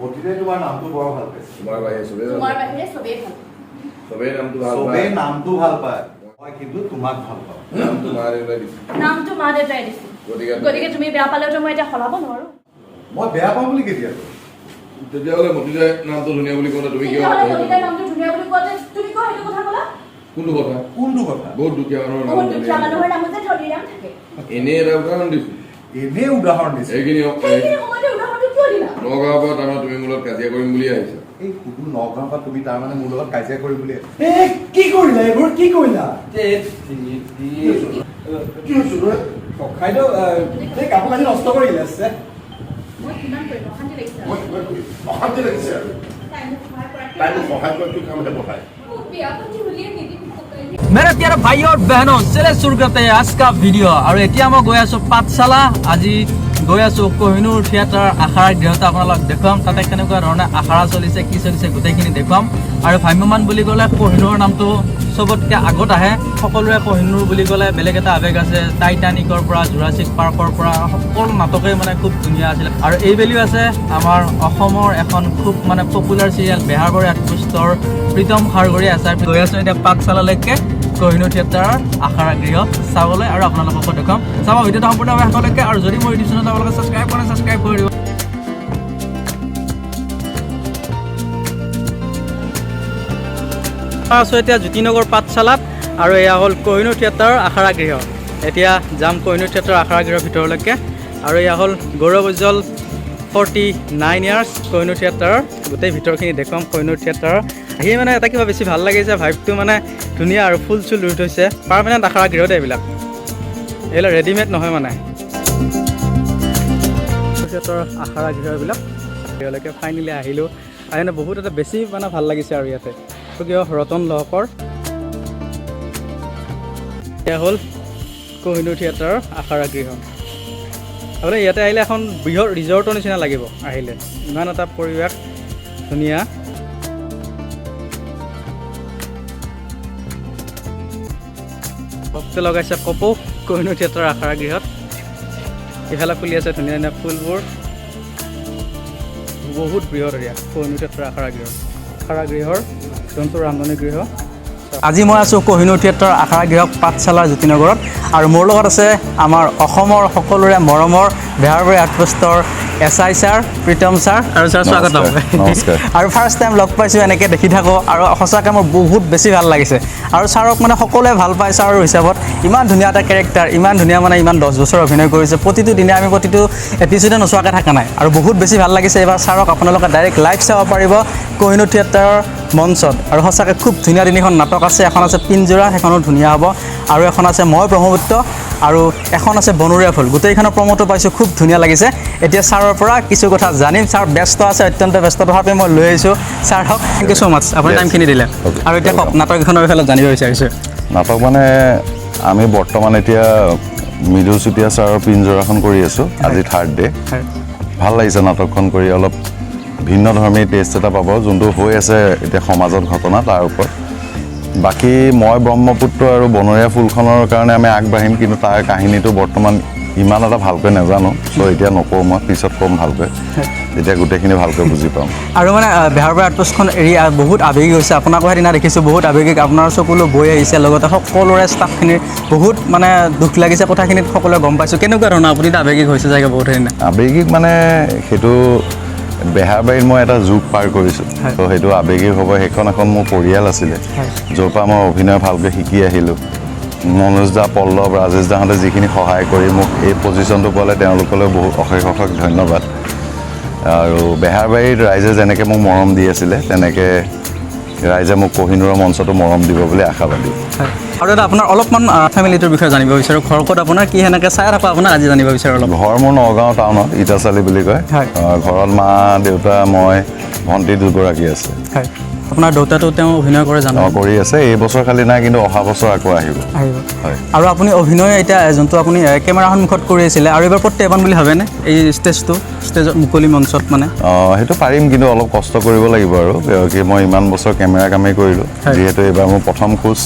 গতিকে তোমাৰ নামটো বৰ ভাল পাইছে। তোমাৰ বাহিৰে চবেই তোমাৰ বাহিৰে চবেই ভাল চবেই নামটো ভাল পায়। চবেই নামটো ভাল পায়, মই কিন্তু তোমাক ভাল পাওঁ। নামটো মা দেউতাই দিছে। নামটো মা দেউতাই দিছে। গতিকে তুমি বেয়া পালেও মই এতিয়া সলাব নোৱাৰো। মই বেয়া পাওঁ বুলি কেতিয়া কলো? তেতিয়াহ'লে মতিদাই নামটো ধুনীয়া বুলি কওঁতে তুমি কিয় তেতিয়াহ'লে মতিদাই নামটো ধুনীয়া বুলি কোৱাতে তুমি কিয় সেইটো কথা ক'লা? কোনটো কথা? কোনটো কথা? বহুত দুখীয়া মানুহৰ নাম। বহুত দুখীয়া মানুহৰ নামতে ধনীৰাম থাকে। এনেই এটা উদাহৰণ দিছো। এনেই উদাহৰণ দিছে। এইখিনি সময়তে উদাহৰণটো কিয় দিলা? নগাঁৱৰ পৰা তাৰমানে তুমি মোৰ লগত কাজিয়া কৰিম বুলি আহিছা। এই সুদু নগাঁৱৰ পৰা তুমি তাৰমানে মোৰ লগত কাজিয়া কৰিম বুলি কি কৰিলা এইবোৰ কি কৰিলা কাপোৰ কানি নষ্ট কৰিলে মই কিমান কৰিম অশান্তি লাগিছে। অশান্তি লাগিছে আৰু তাই মোক সহায় কৰাটো কামতে বহায়। মোক বিয়া পাতি বুলিয়ে নিদিম। मेरे प्यारे भाई और बहनों चले शुरू करते हैं आज का वीडियो और এতিয়া মই গৈ আছো পাঠশালা আজি গৈ আছো কোহিনুৰ থিয়েটাৰ আখাৰা গৃহত আপোনালোক দেখুৱাম তাতে কেনেকুৱা ধৰণে আখাৰা চলিছে কি চলিছে গোটেইখিনি দেখুৱাম আৰু ভ্ৰাম্যমান বুলি ক'লে কোহিনুৰৰ নামটো চবতকৈ আগত আহে সকলোৰে কোহিনুৰ বুলি ক'লে বেলেগ এটা আৱেগ আছে টাইটানিকৰ পৰা জুৰাছিক পাৰ্কৰ পৰা সকলো নাটকেই মানে খুব ধুনীয়া আছিল আৰু এইবেলিও আছে আমাৰ অসমৰ এখন খুব মানে পপুলাৰ চিৰিয়েল বেহাৰবাৰী আউটপোষ্টৰ প্ৰীতম খাৰঘৰীয়া আচাৰ গৈ আছো এতিয়া পাঠশালালৈকে কোহিনুৰ থিয়েটাৰৰ আখাৰা গৃহ চাবলৈ আৰু আপোনালোকক দেখুৱাম চাব ভিডিঅ'টো সম্পূৰ্ণভাৱে শেষলৈকে আৰু যদি মোৰ ইউটিউব চেনেলত আপোনালোকে ছাবস্ক্ৰাইব কৰি দিব আছো এতিয়া জ্যোতিনগৰ পাঠশালাত আৰু এয়া হ'ল কোহিনুৰ থিয়েটাৰৰ আখাৰা গৃহ এতিয়া যাম কোহিনুৰ থিয়েটাৰৰ আখাৰা গৃহৰ ভিতৰলৈকে আৰু এয়া হ'ল গৌৰৱ উজ্জ্বল 49 ইয়াৰ্ছ কোহিনুৰ থিয়েটাৰৰ গোটেই ভিতৰখিনি দেখুৱাম কোহিনুৰ থিয়েটাৰৰ আহি মানে এটা কিবা বেছি ভাল লাগিছে ভাইবটো মানে ধুনীয়া আৰু ফুল চুল ৰুই থৈছে পাৰ্মানেণ্ট আখাৰা গৃহতে এইবিলাক ৰেডিমেড নহয় মানে থিয়েটাৰৰ আখাৰা গৃহ এইবিলাক গৃহলৈকে ফাইনেলি আহিলোঁ আহি মানে বহুত এটা বেছি মানে ভাল লাগিছে আৰু ইয়াতে কিয় ৰতন লহকৰ এয়া হ'ল কোহিনুৰ থিয়েটাৰৰ আখাৰা গৃহ আপোনাৰ ইয়াতে আহিলে এখন বৃহৎ ৰিজৰ্টৰ নিচিনা লাগিব আহিলে ইমান এটা পৰিৱেশ ধুনীয়া ভক্তে লগাইছে কপৌ কোহিনুৰ থিয়েটাৰৰ আখাৰা গৃহত ইফালে ফুলি আছে ধুনীয়া ধুনীয়া ফুলবোৰ বহুত বৃহৎ এৰিয়া কোহিনুৰ থিয়েটাৰৰ আখাৰা গৃহৰ যোনটো ৰান্ধনি গৃহ আজি মই আছোঁ কোহিনুৰ থিয়েটাৰৰ আখাৰা গৃহ পাঠশালা জ্যোতিনগৰত আৰু মোৰ লগত আছে আমাৰ অসমৰ সকলোৰে মৰমৰ বেহাৰবাৰী আউটপোষ্টৰ SI ছাৰ প্ৰীতম ছাৰ আৰু ছাৰ স্বাগতম আৰু ফাৰ্ষ্ট টাইম লগ পাইছোঁ এনেকৈ দেখি থাকোঁ আৰু সঁচাকৈ মোৰ বহুত বেছি ভাল লাগিছে আৰু ছাৰক মানে সকলোৱে ভাল পায় ছাৰৰ হিচাপত ইমান ধুনীয়া এটা কেৰেক্টাৰ ইমান ধুনীয়া মানে ইমান 10 বছৰ অভিনয় কৰিছে প্ৰতিটো দিনে আমি প্ৰতিটো এপিছ'ডে নোচোৱাকৈ থকা নাই আৰু বহুত বেছি ভাল লাগিছে এইবাৰ ছাৰক আপোনালোকে ডাইৰেক্ট লাইভ চাব পাৰিব কোহিনুৰ থিয়েটাৰৰ মঞ্চত আৰু সঁচাকৈ খুব ধুনীয়া তিনিখন নাটক আছে এখন আছে পিঞ্জোৰা সেইখনো ধুনীয়া হ'ব আৰু এখন আছে মই ব্ৰহ্মপুত্ৰ আৰু এখন আছে বনৰীয়া ফুল গোটেইখনৰ প্ৰমোটো পাইছোঁ খুব ধুনীয়া লাগিছে এতিয়া ছাৰৰ পৰা কিছু কথা জানিম ছাৰ ব্যস্ত আছে অত্যন্ত ব্যস্ত তথাপি মই লৈ আহিছোঁ ছাৰক থেংক ইউ ছ' মাছ আপুনি টাইমখিনি দিলে আৰু এতিয়া কওক নাটকখনৰ বিষয়ে জানিব বিচাৰিছোঁ নাটক মানে আমি বৰ্তমান এতিয়া মৃদুল চুতীয়া ছাৰৰ পিঞ্জৰাখন কৰি আছোঁ আজি 3rd ডে ভাল লাগিছে নাটকখন কৰি অলপ ভিন্ন ধৰ্মী টেষ্ট এটা পাব যোনটো হৈ আছে এতিয়া সমাজত ঘটনা তাৰ ওপৰত বাকী মই ব্ৰহ্মপুত্ৰ আৰু বনৰীয়া ফুলখনৰ কাৰণে আমি আগবাঢ়িম কিন্তু তাৰ কাহিনীটো বৰ্তমান ইমান এটা ভালকৈ নাজানো চ' এতিয়া নকওঁ মই পিছত ক'ম ভালকৈ এতিয়া গোটেইখিনি ভালকৈ বুজি পাম আৰু মানে বেহাৰবাৰী আউটপোষ্টখন এৰি বহুত আৱেগিক হৈছে আপোনাকো সেইদিনা দেখিছোঁ বহুত আৱেগিক আপোনাৰ চকুলো বৈ আহিছে লগতে সকলোৰে ষ্টাফখিনিৰ বহুত মানে দুখ লাগিছে কথাখিনিত সকলোৱে গম পাইছোঁ কেনেকুৱা ধৰণৰ আপুনি আৱেগিক হৈছে চাগে বহুত সেইদিনা আৱেগিক মানে সেইটো বেহাৰবাৰীত মই এটা যুগ পাৰ কৰিছোঁ ত' সেইটো আৱেগিক হ'ব সেইখন এখন মোৰ পৰিয়াল আছিলে য'ৰ পৰা মই অভিনয় ভালকৈ শিকি আহিলোঁ মনোজ দা পল্লৱ ৰাজেশ দাহঁতে যিখিনি সহায় কৰি মোক এই পজিশ্যনটো পালে তেওঁলোকলৈ বহুত অশেষ ধন্যবাদ আৰু বেহাৰবাৰীত ৰাইজে যেনেকৈ মোক মৰম দি আছিলে তেনেকৈ ৰাইজে মোক কোহিনুৰৰ মঞ্চটো মৰম দিব বুলি আশাবাদী আৰু এটা আপোনাৰ অলপমান ফেমিলিটোৰ বিষয়ে জানিব বিচাৰোঁ ঘৰ ক'ত আপোনাৰ কি সেনেকৈ চাই থাকোঁ আপোনাক আজি জানিব বিচাৰোঁ অলপ ঘৰ মোৰ নগাঁও টাউনত ইটাচালি বুলি কয় ঘৰত মা দেউতা মই ভণ্টি দুগৰাকী আছে আপোনাৰ দেউতাটো তেওঁ অভিনয় কৰে জানো কৰি আছে এই বছৰ খালি নাই কিন্তু অহা বছৰ আকৌ আহিব হয় আৰু আপুনি অভিনয় এতিয়া যোনটো আপুনি কেমেৰা সন্মুখত কৰি আছিলে আৰু এইবাৰ প্ৰত্যাহ্বান বুলি ভাবেনে এই ষ্টেজৰ মুকলি মঞ্চত মানে সেইটো পাৰিম কিন্তু অলপ কষ্ট কৰিব লাগিব আৰু কি মই ইমান বছৰ কেমেৰা কামেই কৰিলোঁ যিহেতু এইবাৰ মোৰ প্ৰথম খোজ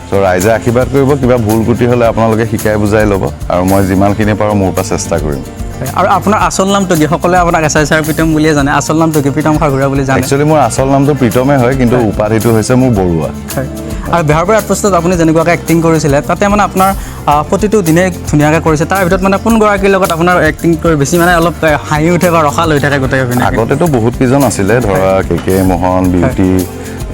চ' ৰাইজে আশীৰ্বাদ কৰিব কিবা ভুল ক্ৰুটি হ'লে আপোনালোকে শিকাই বুজাই ল'ব আৰু মই যিমানখিনি পাৰোঁ মোৰ পৰা চেষ্টা কৰিম আৰু আপোনাৰ আচল নামটো কি? সকলোৱে আপোনাক এছ আই ছাৰ প্ৰীতম বুলিয়ে জানে, আচল নামটো কি? প্ৰীতম খাৰঘূৰা বুলি জানে। একচুৱেলি মোৰ আচল নামটো প্ৰীতমে হয়, কিন্তু উপাধিটো হৈছে মোৰ বৰুৱা। হয়। আৰু বেহাৰবাৰী আউটপোষ্টত আপুনি যেনেকুৱাকৈ এক্টিং কৰিছিলে, তাতে মানে আপোনাৰ প্ৰতিটো দিনে ধুনীয়াকৈ কৰিছে। তাৰ ভিতৰত মানে কোনগৰাকীৰ লগত আপোনাৰ এক্টিং কৰি বেছি মানে অলপ হাঁহি উঠে বা ৰসাল হৈ থাকে গোটেই অভিনয়? আগতেতো বহুত কেইজন আছিলে, ধৰা কে মোহন, বিউটি,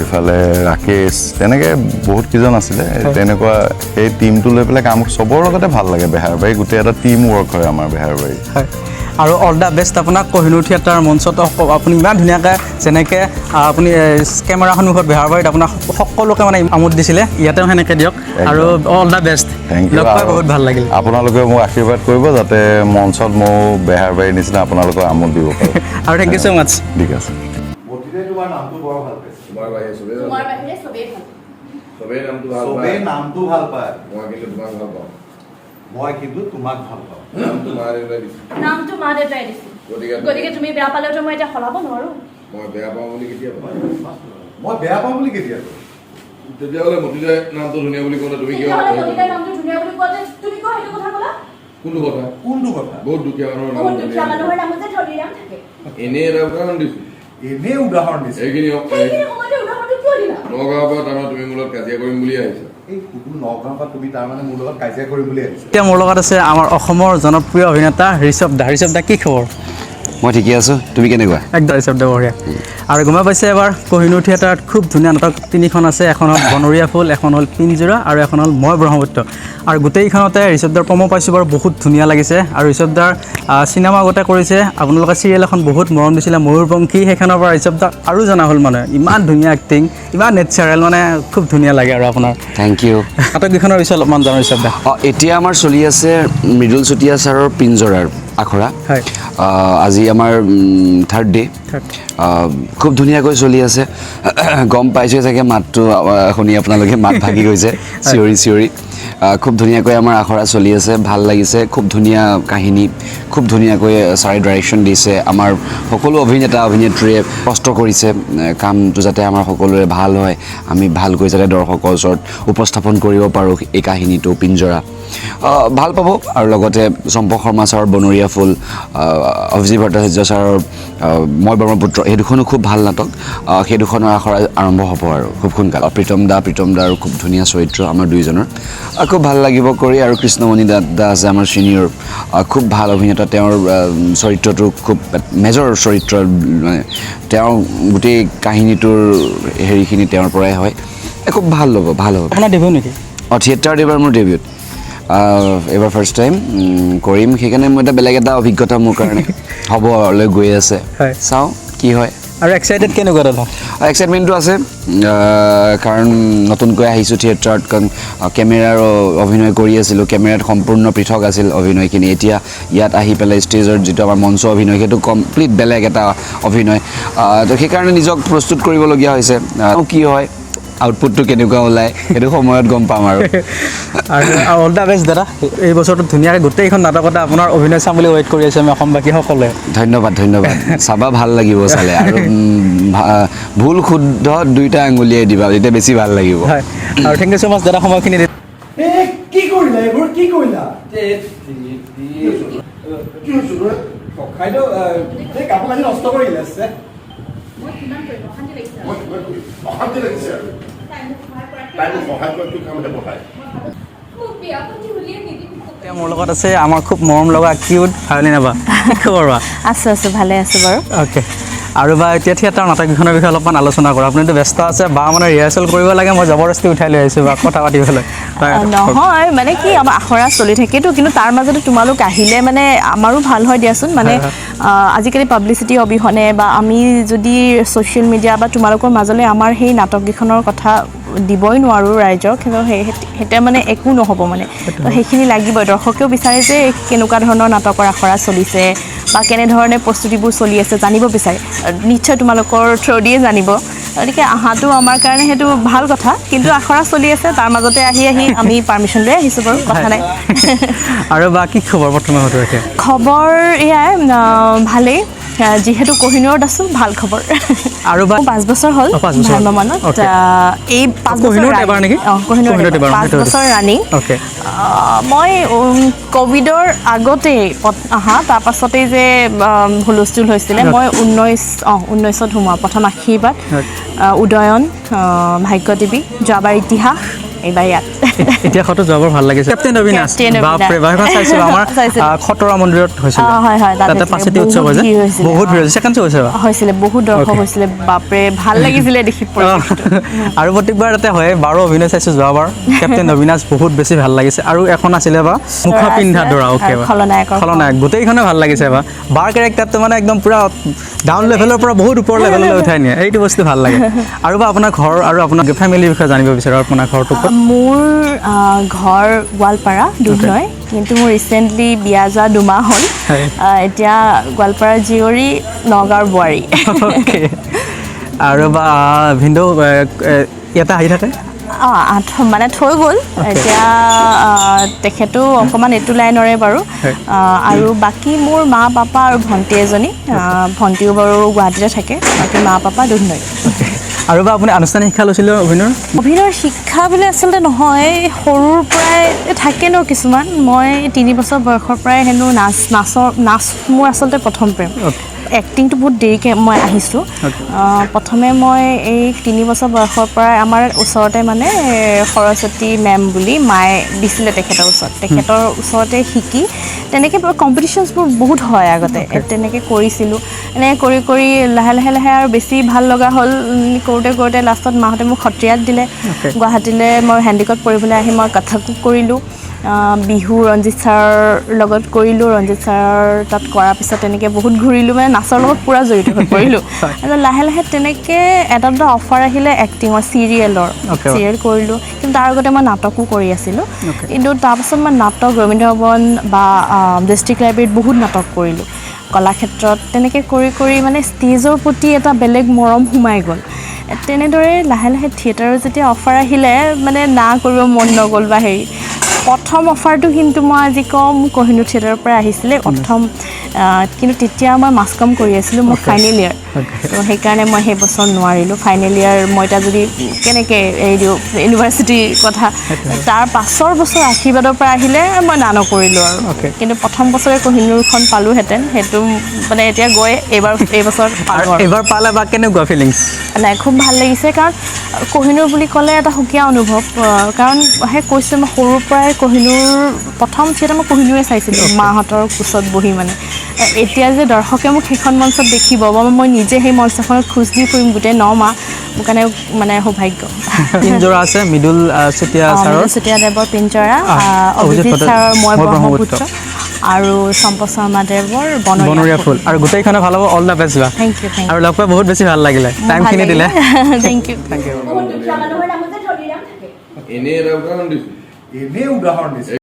ইফালে ৰাকেশ, তেনেকৈ বহুত কেইজন আছিলে। তেনেকুৱা সেই টীমটো লৈ পেলাই কাম চবৰ লগতে ভাল লাগে। বেহাৰবাৰী গোটেই এটা টীম ৱৰ্ক হয় আমাৰ বেহাৰবাৰী। হয়। আৰু অল দ্য বেষ্ট আপোনাক কোহিনুৰ থিয়েটাৰ মঞ্চত আপুনি ইমান ধুনীয়াকৈ যেনেকৈ আপুনি কেমেৰা সন্মুখত বেহাৰবাৰীত আপোনাক সকলোকে মানে আমোদ দিছিলে, ইয়াতেও সেনেকৈ দিয়ক আৰু all the best. Thank you. লগ পাই বহুত ভাল লাগিল। আপোনালোকে মোক আশীৰ্বাদ কৰিব যাতে মঞ্চত মোৰ বেহাৰবাৰীৰ নিচিনা আপোনালোকক আমোদ দিব পাৰোঁ। আৰু থেংক ইউ ছ' মাছ। ঠিক আছে। গতিকে তোমাৰ নামটো বৰ ভাল পাইছে। তোমাৰ বাহিৰে চবেই ভাল তোমাৰ পায়। বাহিৰে চবেই ভাল। চবেই নামটো ভাল চবেই পায়। নামটো ভাল পায়, মই কিন্তু তোমাক ভাল পাওঁ। মই কিন্তু তোমাক ভাল পাওঁ। নামটো মা দেউতাই দিছে, নামটো মা দেউতাই দিছিল। গতিকে তুমি বেয়া পালেওতো মই এতিয়া সলাব নোৱাৰো। মই বেয়া পাওঁ বুলি কেতিয়া পাওঁ? মই বেয়া পাওঁ বুলি কেতিয়া কওঁ? তেতিয়াহ'লে মতিদাই নামটো ধুনীয়া বুলি ক'লে তুমি কিয়? তেতিয়াহ'লে কলিতাৰ নামটো ধুনীয়া বুলি কোৱাতে তুমি কিয় সেইটো কথা ক'লা? কোনটো কথা? কোনটো কথা? বহুত দুখীয়া মানুহৰ নাম বহুত দুখীয়া মানুহৰ নামত যে ধনীৰাম থাকে। এনেই এটা উদাহৰণ দিছো। এনেই উদাহৰণ দিছে। এইখিনি সেইখিনি সময়তে উদাহৰণটো কিয় দিলা? নগাঁৱৰ পৰা তাৰমানে তুমি মোৰ লগত কাজিয়া কৰিম বুলি আহিছা। এই সুদূৰ নগাঁৱৰ পৰা তুমি তাৰমানে মোৰ লগত কাজিয়া কৰিম বুলি আহিছা। এতিয়া মোৰ লগত আছে আমাৰ অসমৰ জনপ্ৰিয় অভিনেতা ঋষভ দা। ঋষভ দা, কি খবৰ? মই ঠিকে আছোঁ, তুমি কেনেকুৱা? একদম ঋষভ দা বঢ়িয়া। আৰু গমে পাইছে এবাৰ কোহিনুৰ থিয়েটাৰত খুব ধুনীয়া নাটক তিনিখন আছে। এখন হ'ল বনৰীয়া ফুল, এখন হ'ল পিঞ্জোৰা আৰু এখন হ'ল মই ব্ৰহ্মপুত্ৰ। আৰু গোটেইখনতে ঋষভ দাৰ প্ৰমো পাইছোঁ বাৰু, বহুত ধুনীয়া লাগিছে। আৰু ঋষভ দাৰ চিনেমা আগতে কৰিছে, আপোনালোকে চিৰিয়েল এখন বহুত মৰম দিছিলে ময়ূৰপংখী, সেইখনৰ পৰা ঋষভ দাক আৰু জনা হ'ল মানে। ইমান ধুনীয়া এক্টিং, ইমান নেচাৰেল, মানে খুব ধুনীয়া লাগে আৰু আপোনাৰ। Thank U. নাটককেইখনৰ বিষয়ে অলপমান জানো ঋষভ দা। এতিয়া আমাৰ চলি আছে মৃদুল চুতীয়া ছাৰৰ পিঞ্জৰাৰ আখৰা। হয়। আজি আমাৰ থাৰ্ড ডে। খুব ধুনীয়াকৈ চলি আছে। গম পাইছোঁ চাগে মাতটো শুনি আপোনালোকে, মাত ভাগি গৈছে চিঞৰি চিঞৰি। খুব ধুনীয়াকৈ আমাৰ আখৰা চলি আছে, ভাল লাগিছে। খুব ধুনীয়া কাহিনী, খুব ধুনীয়াকৈ ছাৰে ডাইৰেকশ্যন দিছে। আমাৰ সকলো অভিনেতা অভিনেত্ৰীয়ে কষ্ট কৰিছে কামটো যাতে আমাৰ সকলোৰে ভাল হয়, আমি ভালকৈ যাতে দৰ্শকৰ ওচৰত উপস্থাপন কৰিব পাৰোঁ এই কাহিনীটো পিঞ্জৰা। ভাল পাব। আৰু লগতে চম্পক শৰ্মা ছাৰৰ বনৰীয়া ফুল, অভিজিত ভট্টাচাৰ্য ছাৰৰ মই ব্ৰহ্মপুত্ৰ, এই দুখনো খুব ভাল নাটক। সেই দুখনৰ আখৰা আৰম্ভ হ'ব আৰু খুব সোনকালে। প্ৰীতম দা আৰু খুব ধুনীয়া চৰিত্ৰ আমাৰ দুইজনৰ, খুব ভাল লাগিব কৰি। আৰু কৃষ্ণমণি দা আছে আমাৰ ছিনিয়ৰ, খুব ভাল অভিনেতা। তেওঁৰ চৰিত্ৰটো খুব মেজৰ চৰিত্ৰ, মানে তেওঁৰ গোটেই কাহিনীটোৰ হেৰিখিনি তেওঁৰ পৰাই হয়। খুব ভাল হ'ব, ভাল হ'ব। আপোনাৰ ডেবিউ নেকি? থিয়েটাৰত এইবাৰ মোৰ ডেবিউট, এইবাৰ ফাৰ্ষ্ট টাইম কৰিম। সেইকাৰণে মোৰ বেলেগ এটা অভিজ্ঞতা মোৰ কাৰণে হ'বলৈ গৈ আছে। হয়। চাওঁ কি হয়। আৰু এক্সাইটেড কেনেকুৱা দাদা? এক্সাইটমেণ্টটো আছে, কাৰণ নতুনকৈ আহিছোঁ থিয়েটাৰত। কাৰণ কেমেৰাৰ অভিনয় কৰি আছিলোঁ, কেমেৰাত সম্পূৰ্ণ পৃথক আছিল অভিনয়খিনি। এতিয়া ইয়াত আহি পেলাই ষ্টেজত যিটো আমাৰ মঞ্চ অভিনয়, সেইটো কমপ্লিট বেলেগ এটা অভিনয়। তো সেইকাৰণে নিজক প্ৰস্তুত কৰিবলগীয়া হৈছে। কি হয়, আউটপুটটো কেনেকুৱা ওলায় সেইটো সময়ত গম পাম আৰু। অল দ্য বেষ্ট দাদা। এই বছৰটো ধুনীয়াকৈ গোটেইখন নাটকতে আপোনাৰ অভিনয় চাম বুলি ৱেইট কৰি আছে আমি অসমবাসী সকলোৱে। ধন্যবাদ। চাবা, ভাল লাগিব চালে। আৰু ভুল শুদ্ধ দুইটা আঙুলিয়াই দিবা, তেতিয়া বেছি ভাল লাগিব। হয়। আৰু থেংক ইউ ছ' মাছ দাদা সময়খিনি। কি কৰিলা এইবোৰ? কি কৰিলা? কাপোৰ কানি নষ্ট কৰিলে। মই কিমান কৰিম, অশান্তি লাগিছে। মই অশান্তি লাগিছে আৰু তাই মোক সহায় কৰাটো কামতে বহায়। মোক বিয়া পাতি উলিয়াই নিদিম। এতিয়া মোৰ লগত আছে আমাৰ খুব মৰম লগা কিউট ভায়লিনা বা। কি খবৰ বা? আছোঁ ভালে আছোঁ বাৰু। অ'কে। আৰু বা এতিয়া থিয়েটাৰ নাটককেইখনৰ বিষয়ে অলপমান আলোচনা কৰোঁ। আপুনিতো ব্যস্ত আছে, বা মানে ৰিহাৰ্চেল কৰিব লাগে, মই জবৰদস্তি উঠাই লৈ আহিছোঁ বা কথা পাতিবলৈ। নহয় মানে কি, আমাৰ আখৰা চলি থাকেতো, কিন্তু তাৰ মাজতে তোমালোক আহিলে মানে আমাৰো ভাল হয় দিয়াচোন। মানে আজিকালি পাব্লিচিটি অবিহনে বা আমি যদি ছ'চিয়েল মিডিয়া বা তোমালোকৰ মাজলৈ আমাৰ সেই নাটককেইখনৰ কথা দিবই নোৱাৰোঁ ৰাইজক, কিন্তু সেইটোৱে মানে একো নহ'ব মানে। তো সেইখিনি লাগিবই। দৰ্শকেও বিচাৰে যে কেনেকুৱা ধৰণৰ নাটকৰ আখৰা চলিছে বা কেনেধৰণে প্ৰস্তুতিবোৰ চলি আছে জানিব বিচাৰে। নিশ্চয় তোমালোকৰ থ্ৰু দিয়ে জানিব। গতিকে অহাটো আমাৰ কাৰণে সেইটো ভাল কথা। কিন্তু আখৰা চলি আছে, তাৰ মাজতে আহি আমি পাৰ্মিশ্যন লৈ আহিছোঁ বাৰু, কথা নাই। আৰু বা কি খবৰ বৰ্তমান? খবৰ এয়াই ভালেই। যিহেতু কোহিনুৰত আছোঁ ভাল খবৰ আৰু বা 5 বছৰ হ'ল 5 বছৰ। ভালমানত Okay. এই 5 বছৰ কোহিনুৰত এবাৰ নেকি? কোহিনুৰত এবাৰ, 5 সেইটো বছৰ ৰানিং অ'কে মই ক'ভিডৰ আগতেই অহা তাৰপাছতেই যে হুলস্থুল হৈছিলে মই 19ত সোমোৱা প্ৰথম আশীৰ্বাদ উদয়ন ভাগ্য টিভি যোৱাবাৰ ইতিহাস এইবাৰ ইয়াত ইতিহাসতো যোৱাবাৰ ভাল লাগিছে কেপ্টেইন অবিনাশ কেপ্টেইন অবিনাশ। বাপৰে বাহিৰ চাইছিলোঁ আমাৰ চাইছিলোঁ। খতৰা মন্দিৰত হৈছিলে হয় তাতে পাঁচতি উৎসৱ হৈছে ভিৰ হৈছিলে বহুত ভিৰ হৈছে ছেকেণ্ড শ্ব' হৈছে বা? হৈছিলে বহুত দৰ্শক Okay. হৈছিলে বাপৰে ভাল লাগিছিলে দেখি আৰু প্ৰত্যেকবাৰ তাতে হয় বাৰো অভিনয় চাইছোঁ যোৱাবাৰ কেপ্টেইন অবিনাশ বহুত বেছি ভাল লাগিছে আৰু এখন আছিলে বা মুখা পিন্ধা দৰা অ'কে বা খলনায়ক গোটেইখনে ভাল লাগিছে বা বাৰ কেৰেক্টাৰটো মানে একদম পূৰা ডাউন লেভেলৰ পৰা বহুত ওপৰ লেভেললৈ উঠাই নিয়ে এইটো বস্তু ভাল লাগে আৰু বা আপোনাৰ ঘৰ আৰু আপোনাৰ ফেমিলিৰ বিষয়ে জানিব বিচাৰোঁ আপোনাৰ ঘৰটো ক'ত মোৰ ঘৰ গোৱালপাৰা দুধনৈ কিন্তু মোৰ ৰিচেণ্টলি বিয়া যোৱা 2 মাহ হ'ল হয়। এতিয়া গোৱালপাৰা জীয়ৰী নগাঁৱৰ বোৱাৰী অ'কে আৰু বা ভিনদেউ ইয়াতে আহি থাকে মানে থৈ গ'ল এতিয়া তেখেতো অকণমান এইটো লাইনৰে বাৰু হয়। আৰু বাকী মোৰ মা পাপা আৰু ভণ্টি এজনী ভণ্টিও বাৰু গুৱাহাটীতে থাকে বাকী মা পাপা দুধনৈ আৰু বা আপুনি আনুষ্ঠানিক শিক্ষা লৈছিলে অভিনয়ৰ শিক্ষা বুলি আচলতে নহয় সৰুৰ পৰাই থাকে ন কিছুমান মই 3 বছৰ বয়সৰ পৰাই হেনো নাচ মোৰ আচলতে প্ৰথম প্ৰেম এক্টিংটো বহুত দেৰিকৈ মই আহিছোঁ প্ৰথমে মই এই 3 বছৰ বয়সৰ পৰাই আমাৰ ওচৰতে মানে সৰস্বতী মেম বুলি মায়ে দিছিলে তেখেতৰ ওচৰতে শিকি তেনেকৈ কম্পিটিশ্যনছবোৰ বহুত হয় আগতে তেনেকৈ কৰিছিলোঁ এনেকৈ কৰি কৰি লাহে আৰু বেছি ভাল লগা হ'ল কৰোঁতে লাষ্টত মাহঁতে মোক সত্ৰীয়াত দিলে গুৱাহাটীলৈ মই হেণ্ডিকত পঢ়িবলৈ আহি মই কথকো কৰিলোঁ বিহু ৰঞ্জিত ছাৰৰ লগত কৰিলোঁ ৰঞ্জিত ছাৰৰ তাত কৰাৰ পিছত তেনেকৈ বহুত ঘূৰিলোঁ মানে নাচৰ লগত পূৰা জড়িত হৈ পৰিলোঁ লাহে তেনেকৈ এটা অফাৰ আহিলে এক্টিঙৰ চিৰিয়েল কৰিলোঁ কিন্তু তাৰ আগতে মই নাটকো কৰি আছিলোঁ কিন্তু তাৰপাছত মই নাটক ৰবীন্দ্ৰ ভৱন বা ডিষ্ট্ৰিক্ট লাইব্ৰেৰীত বহুত নাটক কৰিলোঁ কলাক্ষেত্ৰত তেনেকৈ কৰি মানে ষ্টেজৰ প্ৰতি এটা বেলেগ মৰম সোমাই গ'ল তেনেদৰে লাহে থিয়েটাৰৰ যেতিয়া অফাৰ আহিলে মানে না কৰিব মন নগ'ল বা হেৰি প্ৰথম অফাৰটো কিন্তু মই আজি কম কোহিনুৰ থিয়েটাৰৰ পৰা আহিছিলে প্ৰথম কিন্তু তেতিয়া মই মাছ কম কৰি আছিলোঁ মোৰ ফাইনেল ইয়াৰ তো সেইকাৰণে মই সেই বছৰ নোৱাৰিলোঁ ফাইনেল ইয়াৰ মই এতিয়া যদি কেনেকৈ এৰি দিওঁ ইউনিভাৰ্চিটিৰ কথা তাৰ পাছৰ বছৰ আশীৰ্বাদৰ পৰা আহিলে মই না নকৰিলোঁ আৰু কিন্তু প্ৰথম বছৰে কোহিনুৰখন পালোঁহেঁতেন সেইটো মানে এতিয়া গৈ এইবছৰ পালোঁ আৰু এইবাৰ পালে বা কেনেকুৱা ফিলিংছ নাই খুব ভাল লাগিছে কাৰণ কোহিনুৰ বুলি ক'লে এটা সুকীয়া অনুভৱ কাৰণ সেই কৈছোঁ মই সৰুৰ পৰাই কোহিনুৰ প্ৰথম থিয়েটাৰ মই কোহিনুৰে চাইছিলোঁ মাহঁতৰ কোচত বহি মানে এতিয়া যে দৰ্শকে মোক সেইখন মঞ্চত দেখিব বা মই নিজে সেই মঞ্চখনত খোজ দি ফুৰিম গোটেই 9 মাহ মোৰ কাৰণে মানে সৌভাগ্য পিঞ্জৰা আছে মৃদুল চুতীয়াদেৱৰ পিঞ্জৰা অভিজিত ছাৰৰ মই ব্ৰহ্মপুত্ৰ আৰু চম্পক শৰ্মাদেৱৰ বনৰীয়া ফুল আৰু গোটেইখনে ভাল হ'ব অল দ্য বেষ্ট বা থেংক ইউ আৰু লগ পাই বহুত বেছি ভাল লাগিলে টাইমখিনি দিলে থেংক ইউ বহুত দুখীয়া মানুহৰ নামত যে ধনীৰাম থাকে এনেই এটা উদাহৰণ দিছোঁ এনেই উদাহৰণ দিছে